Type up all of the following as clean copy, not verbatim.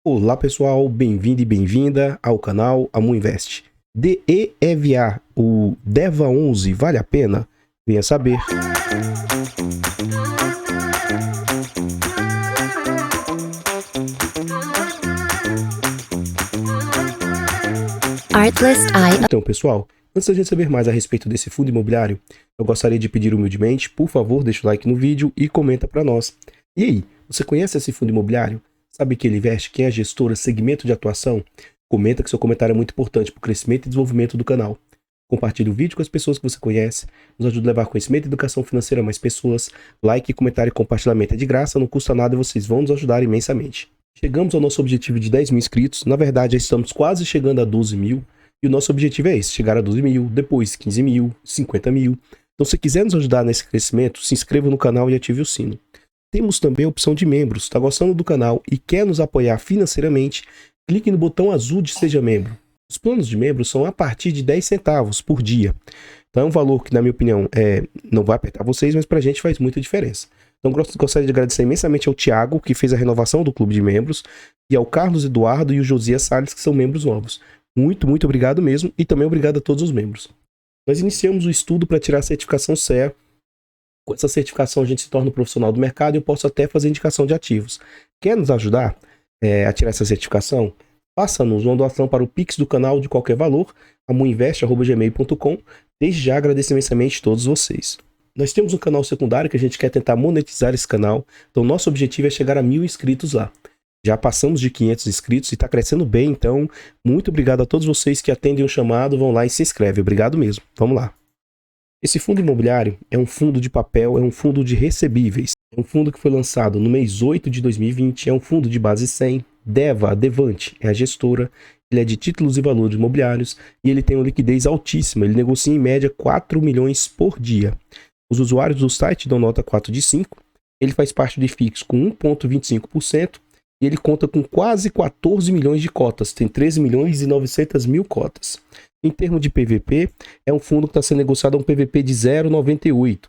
Olá pessoal, bem-vindo e bem-vinda ao canal Amu Invest. DEVA, o DEVA 11 vale a pena? Venha saber. Então pessoal, antes de a gente saber mais a respeito desse fundo imobiliário, eu gostaria de pedir humildemente, por favor, deixa o like no vídeo e comenta para nós. E aí, você conhece esse fundo imobiliário? Sabe que ele investe? Quem é a gestora? Segmento de atuação? Comenta que seu comentário é muito importante para o crescimento e desenvolvimento do canal. Compartilhe o vídeo com as pessoas que você conhece, nos ajude a levar conhecimento e educação financeira a mais pessoas. Like, comentário e compartilhamento é de graça, não custa nada e vocês vão nos ajudar imensamente. Chegamos ao nosso objetivo de 10 mil inscritos, na verdade já estamos quase chegando a 12 mil, e o nosso objetivo é esse, chegar a 12 mil, depois 15 mil, 50 mil. Então se quiser nos ajudar nesse crescimento, se inscreva no canal e ative o sino. Temos também a opção de membros. Está gostando do canal e quer nos apoiar financeiramente? Clique no botão azul de Seja Membro. Os planos de membros são a partir de 10 centavos por dia. Então é um valor que, na minha opinião, não vai apertar vocês, mas para a gente faz muita diferença. Então gostaria de agradecer imensamente ao Thiago, que fez a renovação do clube de membros, e ao Carlos Eduardo e o Josias Salles, que são membros novos. Muito obrigado mesmo, e também obrigado a todos os membros. Nós iniciamos o estudo para tirar a certificação CEA. Com essa certificação a gente se torna um profissional do mercado e eu posso até fazer indicação de ativos. Quer nos ajudar a tirar essa certificação? Faça-nos uma doação para o Pix do canal de qualquer valor, amuinvest@gmail.com. Desde já agradeço imensamente a todos vocês. Nós temos um canal secundário que a gente quer tentar monetizar esse canal, então nosso objetivo é chegar a 1000 inscritos lá. Já passamos de 500 inscritos e está crescendo bem, então muito obrigado a todos vocês que atendem o chamado, vão lá e se inscrevem. Obrigado mesmo. Vamos lá. Esse fundo imobiliário é um fundo de papel, é um fundo de recebíveis. É um fundo que foi lançado no mês 8 de 2020, é um fundo de base 100. DEVA, Devante, é a gestora. Ele é de títulos e valores imobiliários e ele tem uma liquidez altíssima. Ele negocia em média 4 milhões por dia. Os usuários do site dão nota 4 de 5. Ele faz parte de FIIs com 1,25% e ele conta com quase 14 milhões de cotas. Tem 13 milhões e 900 mil cotas. Em termos de PVP, é um fundo que está sendo negociado a um PVP de 0,98.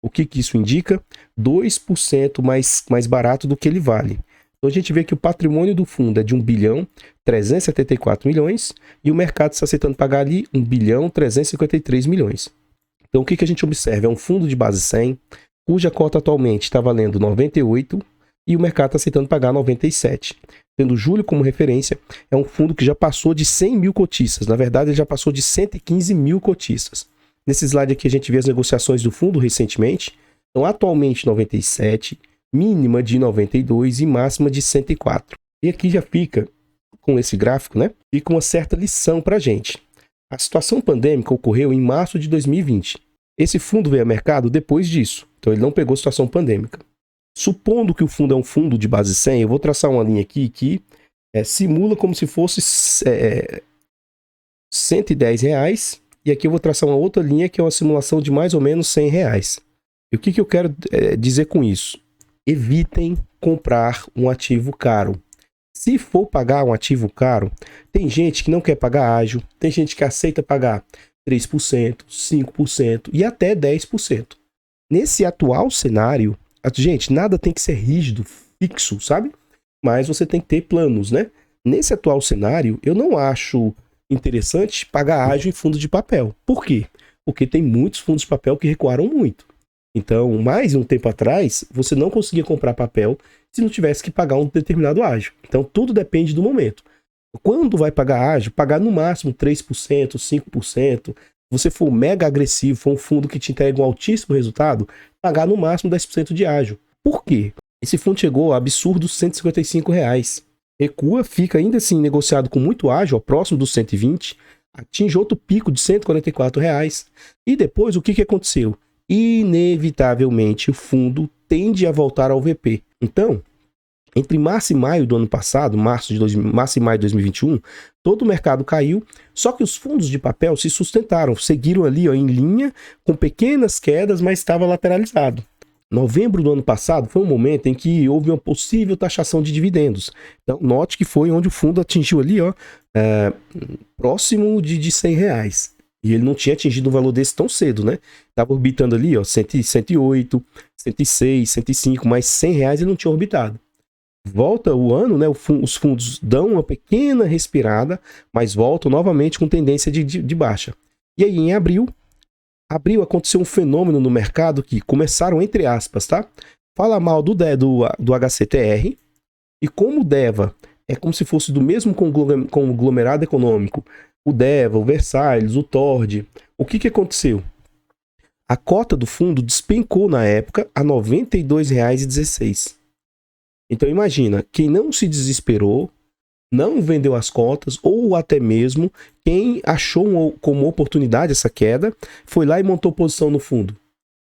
O que isso indica? 2% mais barato do que ele vale. Então a gente vê que o patrimônio do fundo é de 1 bilhão 374 milhões e o mercado está aceitando pagar ali 1 bilhão 353 milhões. Então o que a gente observa? É um fundo de base 100, cuja cota atualmente está valendo 98 e o mercado está aceitando pagar 97. Tendo julho como referência, é um fundo que já passou de 100 mil cotistas. Na verdade, ele já passou de 115 mil cotistas. Nesse slide aqui, a gente vê as negociações do fundo recentemente. Então, atualmente 97, mínima de 92 e máxima de 104. E aqui já fica, com esse gráfico, né? Fica uma certa lição para a gente. A situação pandêmica ocorreu em março de 2020. Esse fundo veio ao mercado depois disso. Então, ele não pegou a situação pandêmica. Supondo que o fundo é um fundo de base 100, eu vou traçar uma linha aqui que simula como se fosse R$110, e aqui eu vou traçar uma outra linha que é uma simulação de mais ou menos R$100. E o que eu quero dizer com isso? Evitem comprar um ativo caro. Se for pagar um ativo caro, tem gente que não quer pagar ágio, tem gente que aceita pagar 3%, 5% e até 10%. Nesse atual cenário, gente, nada tem que ser rígido, fixo, sabe? Mas você tem que ter planos, né? Nesse atual cenário, eu não acho interessante pagar ágio em fundo de papel. Por quê? Porque tem muitos fundos de papel que recuaram muito. Então, mais um tempo atrás, você não conseguia comprar papel se não tivesse que pagar um determinado ágio. Então, tudo depende do momento. Quando vai pagar ágio? Pagar no máximo 3%, 5%. Se você for mega agressivo, for um fundo que te entrega um altíssimo resultado, pagar no máximo 10% de ágio. Por quê? Esse fundo chegou a absurdos R$155. Recua, fica ainda assim negociado com muito ágio, próximo dos 120, atinge outro pico de R$144. E depois, o que aconteceu? Inevitavelmente, o fundo tende a voltar ao VP. Então, entre março e maio do ano passado, março e maio de 2021, todo o mercado caiu, só que os fundos de papel se sustentaram, seguiram ali em linha, com pequenas quedas, mas estava lateralizado. Novembro do ano passado foi um momento em que houve uma possível taxação de dividendos. Então, note que foi onde o fundo atingiu ali, próximo de R$100. E ele não tinha atingido um valor desse tão cedo, né? Estava orbitando ali, 108, 106, 105, mas R$100 ele não tinha orbitado. volta o ano, né, os fundos dão uma pequena respirada, mas voltam novamente com tendência de baixa. E aí, em abril aconteceu um fenômeno no mercado que começaram, entre aspas, tá? Fala mal do HCTR, e como o DEVA é como se fosse do mesmo conglomerado econômico, o DEVA, o Versalhes, o TORD, o que aconteceu? A cota do fundo despencou na época a R$ 92,16. Então imagina, quem não se desesperou, não vendeu as cotas, ou até mesmo quem achou como oportunidade essa queda, foi lá e montou posição no fundo.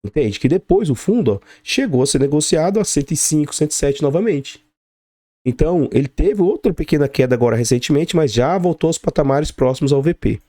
Entende? Que depois o fundo chegou a ser negociado a 105, 107 novamente. Então, ele teve outra pequena queda agora recentemente, mas já voltou aos patamares próximos ao VP.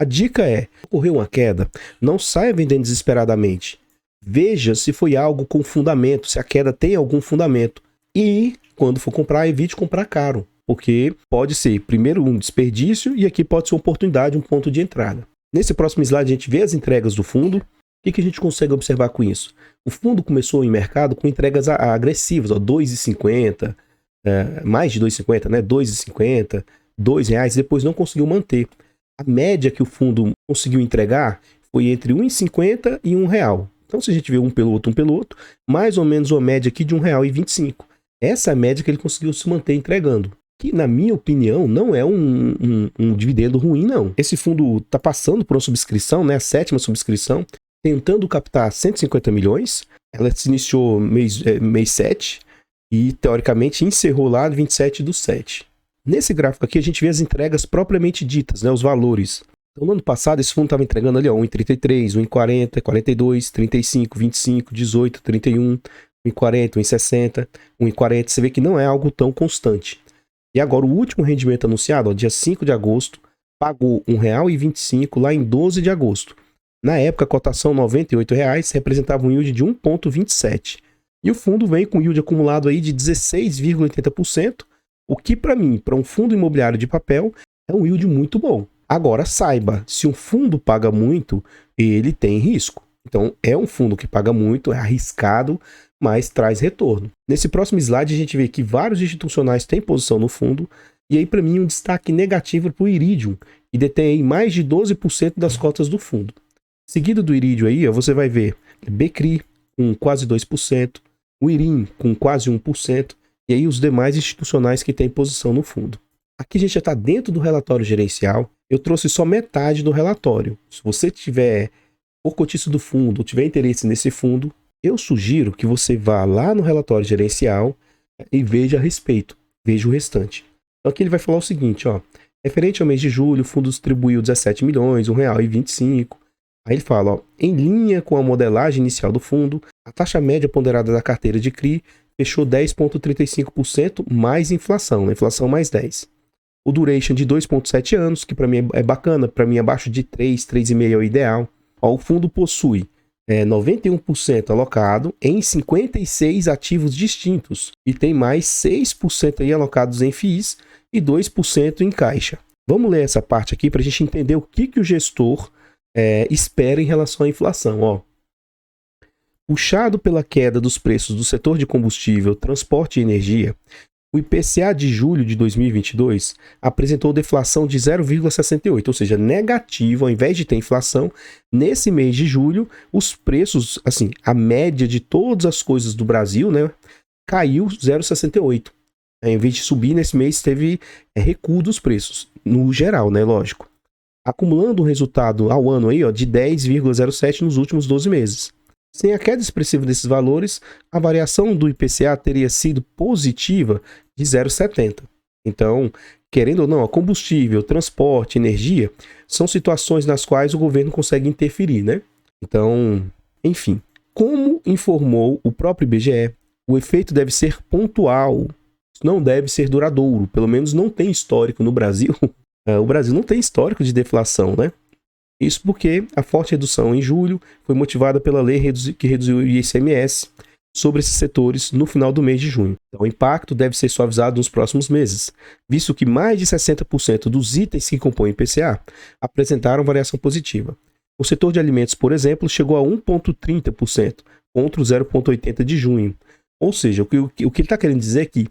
A dica é, ocorreu uma queda, não saia vendendo desesperadamente. Veja se foi algo com fundamento, se a queda tem algum fundamento. E, quando for comprar, evite comprar caro, porque pode ser, primeiro, um desperdício e aqui pode ser uma oportunidade, um ponto de entrada. Nesse próximo slide, a gente vê as entregas do fundo. O que a gente consegue observar com isso? O fundo começou em mercado com entregas agressivas, R$ 2,50, mais de 2,50, né? 2,50, R$2, depois não conseguiu manter. A média que o fundo conseguiu entregar foi entre 1,50 e R$1. Então, se a gente vê um pelo outro, mais ou menos uma média aqui de R$1,25. Essa é a média que ele conseguiu se manter entregando. Que, na minha opinião, não é um dividendo ruim, não. Esse fundo está passando por uma subscrição, né? A 7ª subscrição, tentando captar 150 milhões. Ela se iniciou mês 7 e, teoricamente, encerrou lá no 27/7. Nesse gráfico aqui, a gente vê as entregas propriamente ditas, né? Os valores. Então, no ano passado, esse fundo estava entregando ali, ó, 1,33, 1,40, 42, 35, 25, 18, 31, 1,40, 1,60, 1,40. Você vê que não é algo tão constante. E agora, o último rendimento anunciado, ó, dia 5 de agosto, pagou R$ 1,25 lá em 12 de agosto. Na época, a cotação R$ 98,00 representava um yield de 1,27. E o fundo vem com yield acumulado aí de 16,80%, o que para mim, para um fundo imobiliário de papel, é um yield muito bom. Agora saiba, se um fundo paga muito, ele tem risco. Então é um fundo que paga muito, é arriscado, mas traz retorno. Nesse próximo slide a gente vê que vários institucionais têm posição no fundo, e aí para mim um destaque negativo para o Iridium, que detém aí mais de 12% das cotas do fundo. Seguido do Iridium aí, você vai ver BCRI com quase 2%, o IRIM com quase 1%, e aí os demais institucionais que têm posição no fundo. Aqui a gente já está dentro do relatório gerencial. Eu trouxe só metade do relatório. Se você tiver por cotista do fundo ou tiver interesse nesse fundo, eu sugiro que você vá lá no relatório gerencial e veja a respeito, veja o restante. Então aqui ele vai falar o seguinte, ó, referente ao mês de julho, o fundo distribuiu 17 milhões, R$1,25. Aí ele fala, ó, em linha com a modelagem inicial do fundo, a taxa média ponderada da carteira de CRI fechou 10,35% mais inflação, inflação mais 10. O duration de 2,7 anos, que para mim é bacana, para mim abaixo de 3,5 é o ideal. Ó, o fundo possui 91% alocado em 56 ativos distintos e tem mais 6% aí alocados em FIIs e 2% em caixa. Vamos ler essa parte aqui para a gente entender o que o gestor espera em relação à inflação. Ó. Puxado pela queda dos preços do setor de combustível, transporte e energia, o IPCA de julho de 2022 apresentou deflação de 0,68, ou seja, negativo. Ao invés de ter inflação, nesse mês de julho, os preços, assim, a média de todas as coisas do Brasil, né, caiu 0,68. Em vez de subir, nesse mês teve recuo dos preços, no geral, né, lógico. Acumulando um resultado ao ano aí, ó, de 10,07 nos últimos 12 meses. Sem a queda expressiva desses valores, a variação do IPCA teria sido positiva de 0,70. Então, querendo ou não, a combustível, transporte, energia, são situações nas quais o governo consegue interferir, né? Então, enfim, como informou o próprio IBGE, o efeito deve ser pontual, não deve ser duradouro, pelo menos não tem histórico no Brasil. O Brasil não tem histórico de deflação, né? Isso porque a forte redução em julho foi motivada pela lei que reduziu o ICMS sobre esses setores no final do mês de junho. Então, o impacto deve ser suavizado nos próximos meses, visto que mais de 60% dos itens que compõem o IPCA apresentaram variação positiva. O setor de alimentos, por exemplo, chegou a 1,30% contra o 0,80% de junho. Ou seja, o que ele está querendo dizer é que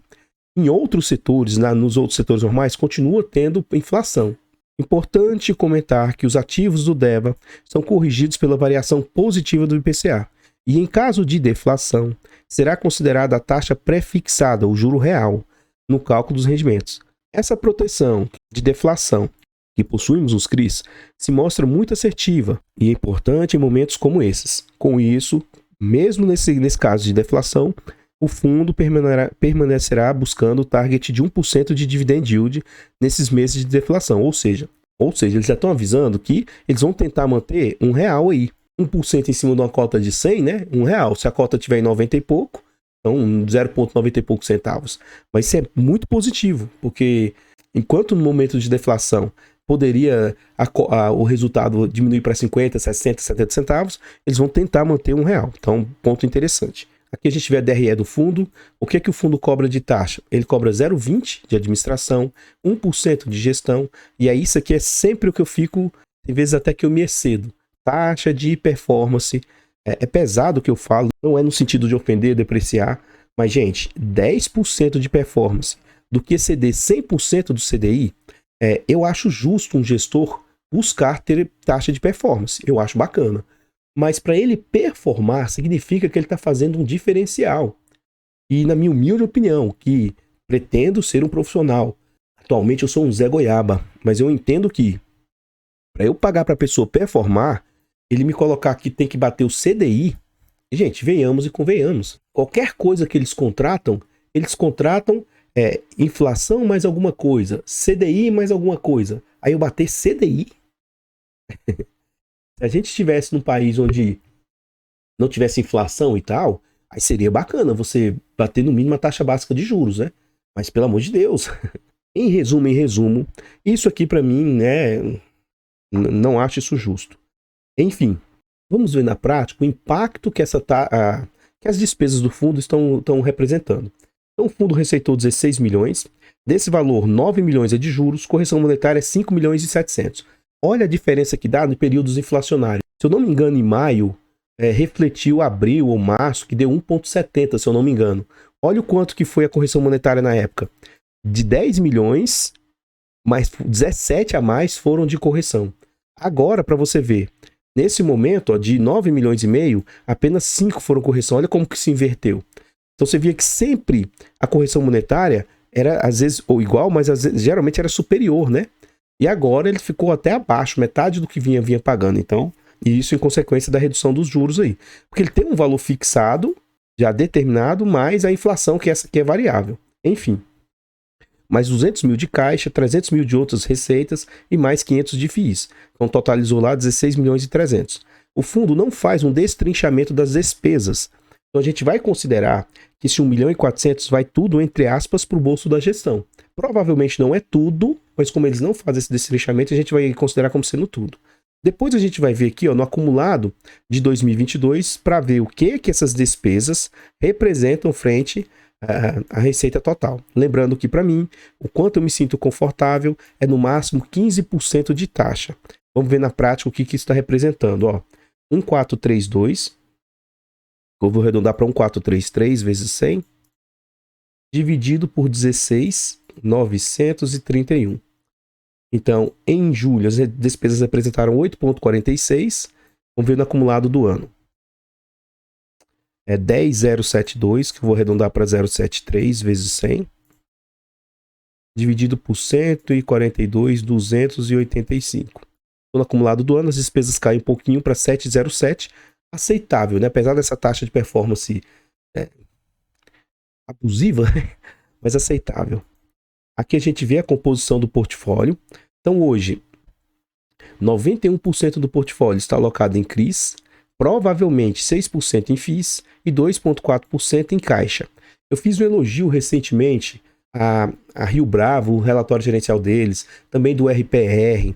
Em outros setores, nos outros setores normais, continua tendo inflação. Importante comentar que os ativos do DEVA são corrigidos pela variação positiva do IPCA. E em caso de deflação, será considerada a taxa pré-fixada, o juro real, no cálculo dos rendimentos. Essa proteção de deflação que possuímos nos CRIs se mostra muito assertiva e importante em momentos como esses. Com isso, mesmo nesse caso de deflação, o fundo permanecerá buscando o target de 1% de dividend yield nesses meses de deflação. Ou seja, eles já estão avisando que eles vão tentar manter R$1 aí. 1% em cima de uma cota de 100, né? R$1. Se a cota tiver em 90 e pouco, então 0,90 e poucos centavos. Mas isso é muito positivo, porque enquanto no momento de deflação poderia o resultado diminuir para 50, 60, 70 centavos, eles vão tentar manter R$1. Então, ponto interessante. Aqui a gente vê a DRE do fundo. O que é que o fundo cobra de taxa? Ele cobra 0,20 de administração, 1% de gestão, e aí isso aqui é sempre o que eu fico, tem vezes até que eu me excedo. Taxa de performance. É pesado o que eu falo, não é no sentido de ofender, depreciar, mas, gente, 10% de performance do que exceder 100% do CDI, eu acho justo um gestor buscar ter taxa de performance. Eu acho bacana. Mas para ele performar, significa que ele está fazendo um diferencial. E na minha humilde opinião, que pretendo ser um profissional, atualmente eu sou um Zé Goiaba, mas eu entendo que para eu pagar para a pessoa performar, ele me colocar que tem que bater o CDI, gente, venhamos e convenhamos. Qualquer coisa que eles contratam inflação mais alguma coisa, CDI mais alguma coisa. Aí eu bater CDI... Se a gente estivesse num país onde não tivesse inflação e tal, aí seria bacana você bater no mínimo a taxa básica de juros, né? Mas pelo amor de Deus. Em resumo, isso aqui para mim, né, não acho isso justo. Enfim, vamos ver na prática o impacto que que as despesas do fundo estão representando. Então o fundo receitou 16 milhões, desse valor 9 milhões é de juros, correção monetária é 5 milhões e 700. Olha a diferença que dá no períodos inflacionários. Se eu não me engano, em maio, refletiu abril ou março, que deu 1,70, se eu não me engano. Olha o quanto que foi a correção monetária na época. De 10 milhões, mais 17 a mais foram de correção. Agora, para você ver, nesse momento, de 9 milhões e meio, apenas 5 foram correção. Olha como que se inverteu. Então você via que sempre a correção monetária era, às vezes, ou igual, mas às vezes, geralmente era superior, né? E agora ele ficou até abaixo, metade do que vinha pagando. Então, e isso em consequência da redução dos juros aí. Porque ele tem um valor fixado, já determinado, mais a inflação, que essa aqui é variável. Enfim. Mais 200 mil de caixa, 300 mil de outras receitas e mais 500 de FIIs. Então totalizou lá 16 milhões e 300. O fundo não faz um destrinchamento das despesas. Então a gente vai considerar que esse 1 milhão e 400 vai tudo, entre aspas, para o bolso da gestão. Provavelmente não é tudo, mas como eles não fazem esse destrinchamento, a gente vai considerar como sendo tudo. Depois a gente vai ver aqui, no acumulado de 2022 para ver o que essas despesas representam frente à receita total. Lembrando que para mim, o quanto eu me sinto confortável é no máximo 15% de taxa. Vamos ver na prática o que isso está representando. 1432, eu vou arredondar para 1433 vezes 100, dividido por 16.931. Então, em julho, as despesas representaram 8,46. Vamos ver no acumulado do ano. É 10.072, que eu vou arredondar para 0,73 vezes 100. Dividido por 142.285. No acumulado do ano, as despesas caem um pouquinho para 7,07. Aceitável, né? Apesar dessa taxa de performance abusiva, mas aceitável. Aqui a gente vê a composição do portfólio. Então hoje, 91% do portfólio está alocado em CRIs, provavelmente 6% em FIIs e 2,4% em caixa. Eu fiz um elogio recentemente a Rio Bravo, o relatório gerencial deles, também do RPR.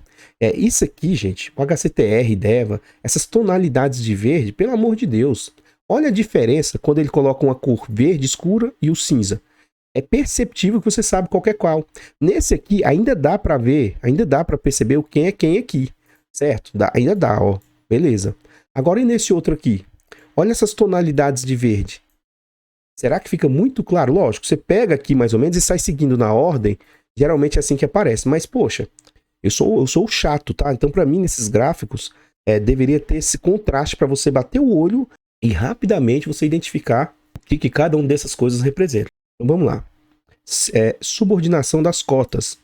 Isso aqui, gente, o HCTR, DEVA, essas tonalidades de verde, pelo amor de Deus. Olha a diferença quando ele coloca uma cor verde escura e o cinza. É perceptível que você sabe qual é qual. Nesse aqui, ainda dá para ver, ainda dá para perceber o quem é quem aqui, certo? Ainda dá, ó. Beleza. Agora e nesse outro aqui? Olha essas tonalidades de verde. Será que fica muito claro? Lógico, você pega aqui mais ou menos e sai seguindo na ordem, geralmente é assim que aparece. Mas, poxa, eu sou o chato, tá? Então, para mim, nesses gráficos, deveria ter esse contraste para você bater o olho e rapidamente você identificar o que cada uma dessas coisas representa. Então, vamos lá. Subordinação das cotas.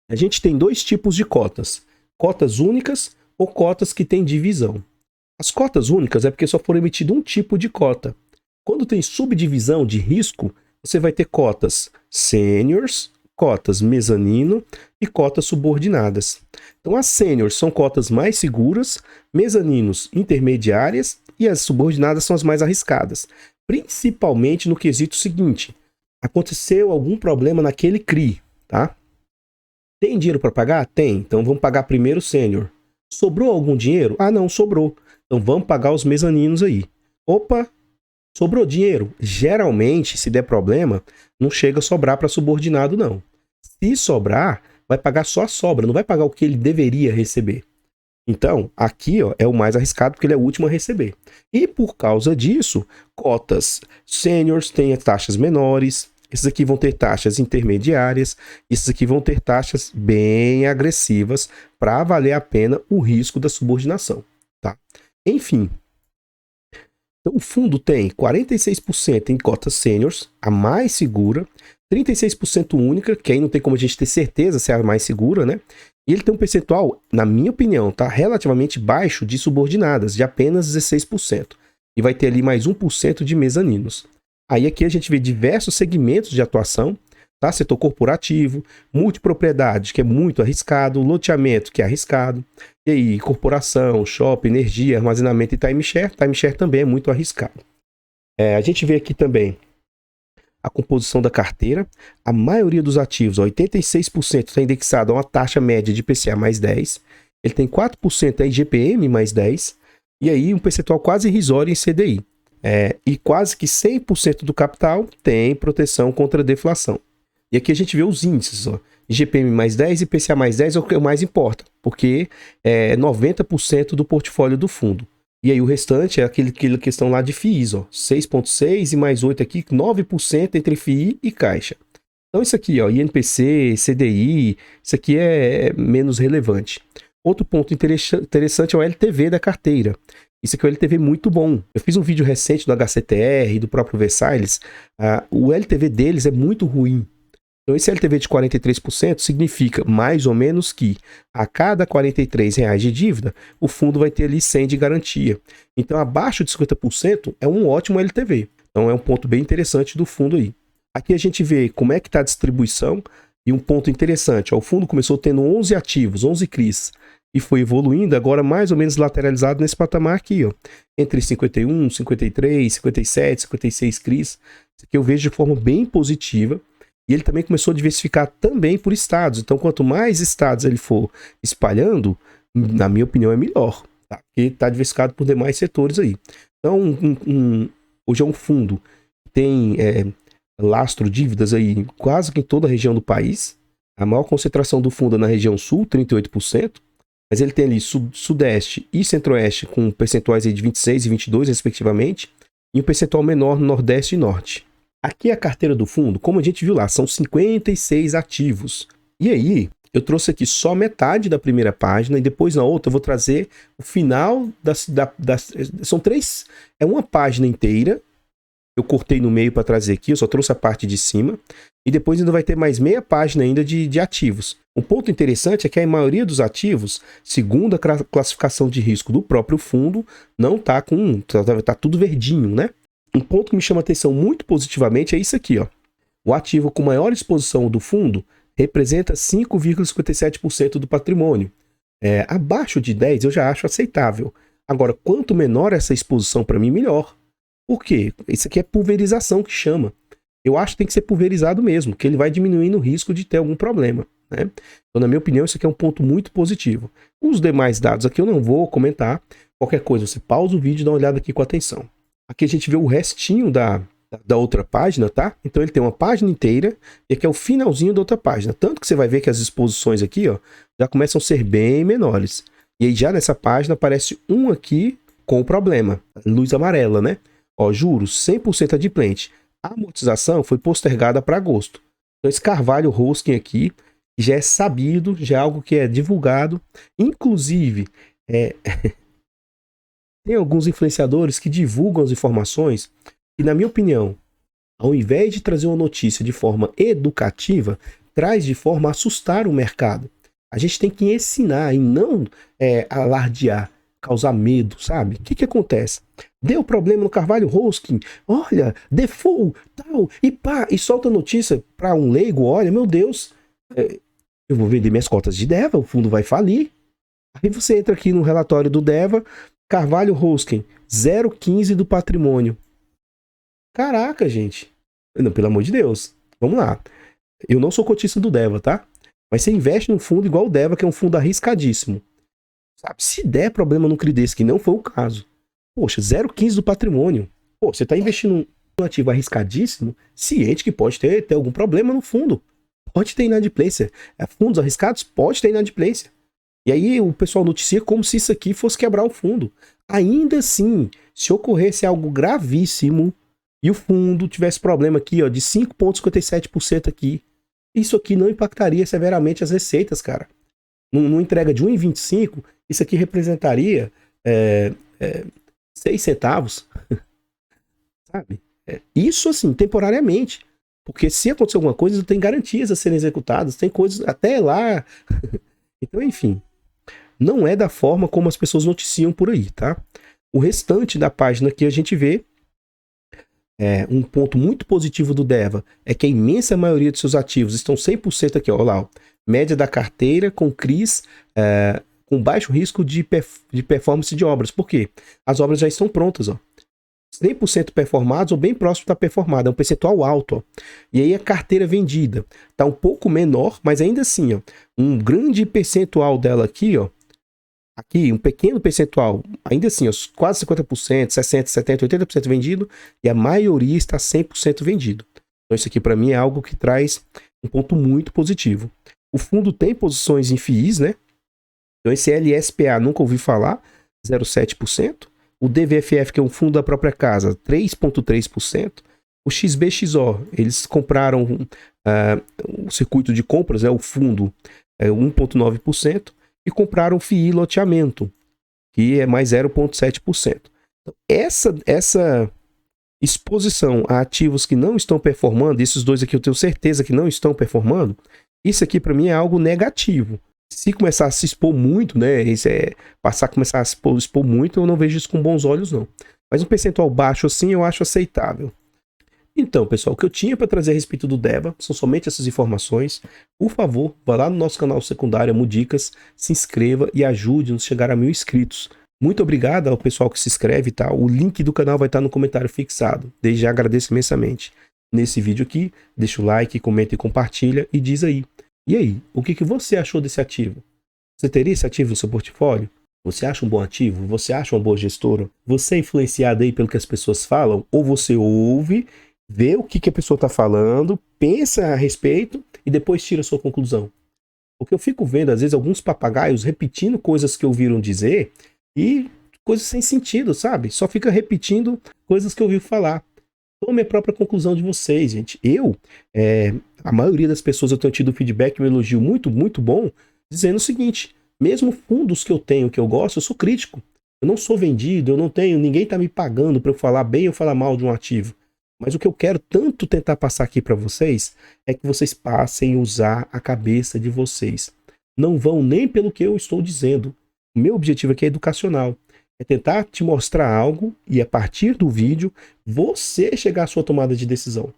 A gente tem dois tipos de cotas. Cotas únicas ou cotas que têm divisão. As cotas únicas é porque só for emitido um tipo de cota. Quando tem subdivisão de risco, você vai ter cotas seniors, cotas mezanino e cotas subordinadas. Então as seniors são cotas mais seguras, mezaninos intermediárias e as subordinadas são as mais arriscadas. Principalmente no quesito seguinte: aconteceu algum problema naquele CRI, tá? Tem dinheiro para pagar? Tem. Então vamos pagar primeiro o sênior. Sobrou algum dinheiro? Ah, não, sobrou. Então vamos pagar os mezaninos aí. Opa, sobrou dinheiro? Geralmente, se der problema, não chega a sobrar para subordinado, não. Se sobrar, vai pagar só a sobra, não vai pagar o que ele deveria receber. Então, aqui ó, é o mais arriscado porque ele é o último a receber. E por causa disso, cotas seniors têm taxas menores, esses aqui vão ter taxas intermediárias, esses aqui vão ter taxas bem agressivas para valer a pena o risco da subordinação. Tá? Enfim, então o fundo tem 46% em cotas seniors, a mais segura, 36% única, que aí não tem como a gente ter certeza se é a mais segura, né? E ele tem um percentual, na minha opinião, tá, relativamente baixo de subordinadas, de apenas 16%. E vai ter ali mais 1% de mezaninos. Aí aqui a gente vê diversos segmentos de atuação, tá? Setor corporativo, multipropriedade, que é muito arriscado, loteamento, que é arriscado, e aí corporação, shopping, energia, armazenamento e timeshare. Timeshare também é muito arriscado. A gente vê aqui também a composição da carteira. A maioria dos ativos, 86%, está indexado a uma taxa média de IPCA mais 10. Ele tem 4% em IGPM mais 10. E aí um percentual quase irrisório em CDI. E quase que 100% do capital tem proteção contra a deflação. E aqui a gente vê os índices. Ó. IGPM mais 10 e IPCA mais 10 é o que mais importa, porque é 90% do portfólio do fundo. E aí o restante é aquela questão lá de FIIs, ó, 6,6 e mais 8 aqui, 9% entre FII e Caixa. Então isso aqui, ó, INPC, CDI, isso aqui é menos relevante. Outro ponto interessante é o LTV da carteira. Isso aqui é um LTV muito bom. Eu fiz um vídeo recente do HCTR e do próprio Versailles. O LTV deles é muito ruim. Então esse LTV de 43% significa mais ou menos que a cada R$43 de dívida, o fundo vai ter ali 100 de garantia. Então abaixo de 50% é um ótimo LTV. Então é um ponto bem interessante do fundo aí. Aqui a gente vê como é que está a distribuição e um ponto interessante. Ó, o fundo começou tendo 11 ativos, 11 CRIs e foi evoluindo agora mais ou menos lateralizado nesse patamar aqui, ó, entre 51, 53, 57, 56 CRIs. Isso aqui eu vejo de forma bem positiva. E ele também começou a diversificar também por estados. Então, quanto mais estados ele for espalhando, na minha opinião, é melhor. Tá? Porque está diversificado por demais setores aí. Então, hoje é um fundo que tem lastro dívidas aí quase que em toda a região do país. A maior concentração do fundo é na região sul, 38%. Mas ele tem ali sudeste e centro-oeste com percentuais aí de 26 e 22, respectivamente. E um percentual menor no nordeste e norte. Aqui a carteira do fundo, como a gente viu lá, são 56 ativos. E aí, eu trouxe aqui só metade da primeira página e depois na outra eu vou trazer o final são três, é uma página inteira. Eu cortei no meio para trazer aqui, eu só trouxe a parte de cima. E depois ainda vai ter mais meia página ainda de ativos. Um ponto interessante é que a maioria dos ativos, segundo a classificação de risco do próprio fundo, não tá tudo verdinho, né? Um ponto que me chama a atenção muito positivamente é isso aqui, ó. O ativo com maior exposição do fundo representa 5,57% do patrimônio. Abaixo de 10 eu já acho aceitável. Agora, quanto menor essa exposição para mim, melhor. Por quê? Isso aqui é pulverização que chama. Eu acho que tem que ser pulverizado mesmo, que ele vai diminuindo o risco de ter algum problema, né? Então, na minha opinião, isso aqui é um ponto muito positivo. Os demais dados aqui eu não vou comentar. Qualquer coisa, você pausa o vídeo e dá uma olhada aqui com atenção. Aqui a gente vê o restinho da outra página, tá? Então ele tem uma página inteira e aqui é o finalzinho da outra página. Tanto que você vai ver que as exposições aqui, ó, já começam a ser bem menores. E aí já nessa página aparece um aqui com o problema, luz amarela, né? Ó, juros 100% adimplente. A amortização foi postergada para agosto. Então esse Carvalho Hosking aqui já é sabido, já é algo que é divulgado. Inclusive, tem alguns influenciadores que divulgam as informações e, na minha opinião, ao invés de trazer uma notícia de forma educativa, traz de forma a assustar o mercado. A gente tem que ensinar e não alardear, causar medo, sabe? O que acontece? Deu problema no Carvalho Hosking, olha, default, tal, e pá, e solta notícia para um leigo, olha, meu Deus, eu vou vender minhas cotas de Deva, o fundo vai falir. Aí você entra aqui no relatório do Deva, Carvalho Hosking, 0,15 do patrimônio. Caraca, gente. Não, pelo amor de Deus. Vamos lá. Eu não sou cotista do Deva, tá? Mas você investe num fundo igual o Deva, que é um fundo arriscadíssimo. Sabe? Se der problema no CRI, que não foi o caso. Poxa, 0,15 do patrimônio. Pô, você tá investindo num ativo arriscadíssimo, ciente que pode ter algum problema no fundo. Pode ter inadimplência. Fundos arriscados pode ter inadimplência. E aí o pessoal noticia como se isso aqui fosse quebrar o fundo. Ainda assim, se ocorresse algo gravíssimo e o fundo tivesse problema aqui, ó, de 5,57% aqui, isso aqui não impactaria severamente as receitas, cara. Numa entrega de 1,25, isso aqui representaria 6 centavos. Sabe? Isso, assim, temporariamente. Porque se acontecer alguma coisa, tem garantias a serem executadas, tem coisas até lá. Então, enfim, não é da forma como as pessoas noticiam por aí, tá? O restante da página que a gente vê, um ponto muito positivo do Deva é que a imensa maioria de seus ativos estão 100% aqui, ó lá, ó, média da carteira com CRIs com baixo risco de performance de obras. Por quê? As obras já estão prontas, ó. 100% performados ou bem próximo de estar performado, é um percentual alto, ó. E aí a carteira vendida está um pouco menor, mas ainda assim, ó, um grande percentual dela aqui, ó, aqui um pequeno percentual, ainda assim, ó, quase 50%, 60%, 70%, 80% vendido, e a maioria está 100% vendido. Então isso aqui para mim é algo que traz um ponto muito positivo. O fundo tem posições em FIIs, né? Então esse LSPA nunca ouvi falar, 0,7%. O DVFF, que é um fundo da própria casa, 3,3%. O XBXO, eles compraram o circuito de compras, o fundo, 1,9%. E compraram FII loteamento, que é mais 0,7%. Então, essa exposição a ativos que não estão performando, esses dois aqui eu tenho certeza que não estão performando, isso aqui para mim é algo negativo. Se começar a se expor muito, né, começar a se expor muito, eu não vejo isso com bons olhos, não. Mas um percentual baixo assim eu acho aceitável. Então, pessoal, o que eu tinha para trazer a respeito do Deva são somente essas informações. Por favor, vá lá no nosso canal secundário Mudicas, se inscreva e ajude-nos a chegar a 1000 inscritos. Muito obrigado ao pessoal que se inscreve, tá? O link do canal vai estar no comentário fixado. Desde já agradeço imensamente. Nesse vídeo aqui, deixa o like, comenta e compartilha e diz aí. E aí, o que você achou desse ativo? Você teria esse ativo no seu portfólio? Você acha um bom ativo? Você acha uma boa gestora? Você é influenciado aí pelo que as pessoas falam? Ou você ouve, vê o que a pessoa está falando, pensa a respeito e depois tira a sua conclusão? Porque eu fico vendo, às vezes, alguns papagaios repetindo coisas que ouviram dizer e coisas sem sentido, sabe? Só fica repetindo coisas que ouviu falar. Tome a própria conclusão de vocês, gente. A maioria das pessoas eu tenho tido feedback, um elogio muito, muito bom, dizendo o seguinte: mesmo fundos que eu tenho, que eu gosto, eu sou crítico. Eu não sou vendido, eu não tenho, ninguém está me pagando para eu falar bem ou falar mal de um ativo. Mas o que eu quero tanto tentar passar aqui para vocês é que vocês passem a usar a cabeça de vocês. Não vão nem pelo que eu estou dizendo. O meu objetivo aqui é educacional. É tentar te mostrar algo e a partir do vídeo você chegar à sua tomada de decisão.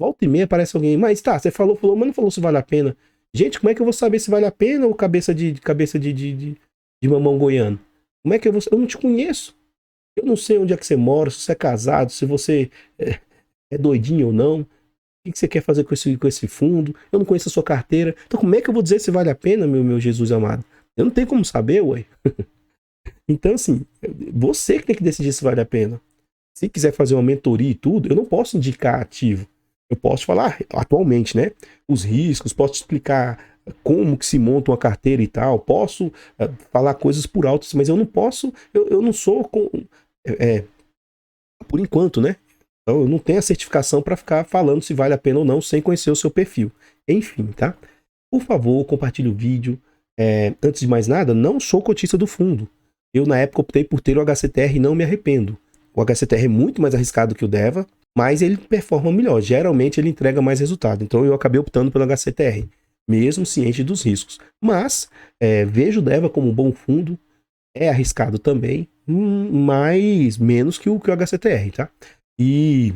Volta e meia aparece alguém, mas tá, você falou, mas não falou se vale a pena. Gente, como é que eu vou saber se vale a pena ou cabeça de mamão goiano? Como é que eu vou? Eu não te conheço. Eu não sei onde é que você mora, se você é casado, se você é doidinho ou não. O que você quer fazer com esse fundo? Eu não conheço a sua carteira. Então como é que eu vou dizer se vale a pena, meu Jesus amado? Eu não tenho como saber, ué. Então, assim, você que tem que decidir se vale a pena. Se quiser fazer uma mentoria e tudo, eu não posso indicar ativo. Eu posso falar atualmente, né? Os riscos, posso explicar como que se monta uma carteira e tal. Posso falar coisas por alto, mas eu não posso, eu não sou, por enquanto, né? Então eu não tenho a certificação para ficar falando se vale a pena ou não sem conhecer o seu perfil. Enfim, tá? Por favor, compartilhe o vídeo. Antes de mais nada, não sou cotista do fundo. Eu, na época, optei por ter o HCTR e não me arrependo. O HCTR é muito mais arriscado que o DEVA, mas ele performa melhor. Geralmente, ele entrega mais resultado. Então, eu acabei optando pelo HCTR, mesmo ciente dos riscos. Mas, vejo o DEVA como um bom fundo. É arriscado também, mas menos que o HCTR, tá? E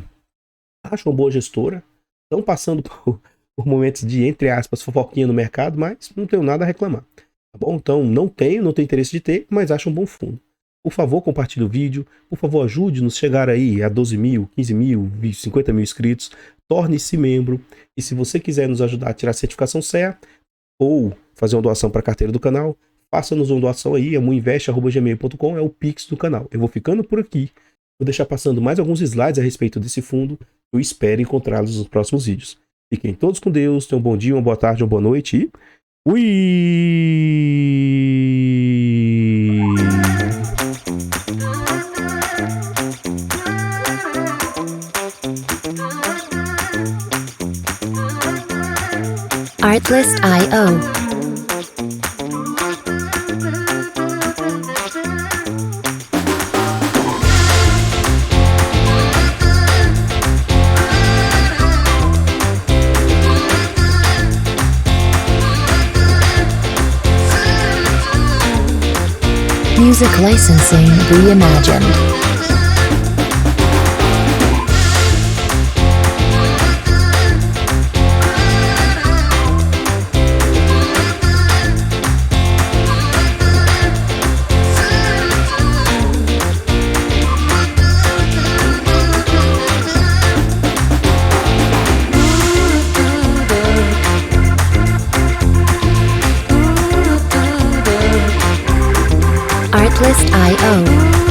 acho uma boa gestora. Estão passando por momentos de, entre aspas, fofoquinha no mercado, mas não tenho nada a reclamar. Tá bom? Então, não tenho interesse de ter, mas acho um bom fundo. Por favor, compartilhe o vídeo. Por favor, ajude-nos a chegar aí a 12 mil, 15 mil, 50 mil inscritos. Torne-se membro. E se você quiser nos ajudar a tirar a certificação CEA ou fazer uma doação para a carteira do canal, faça-nos uma doação aí, amuinvest@gmail.com, é o Pix do canal. Eu vou ficando por aqui. Vou deixar passando mais alguns slides a respeito desse fundo. Eu espero encontrá-los nos próximos vídeos. Fiquem todos com Deus, tenham um bom dia, uma boa tarde, uma boa noite e fui! Artlist.io Music licensing reimagined. Artlist.io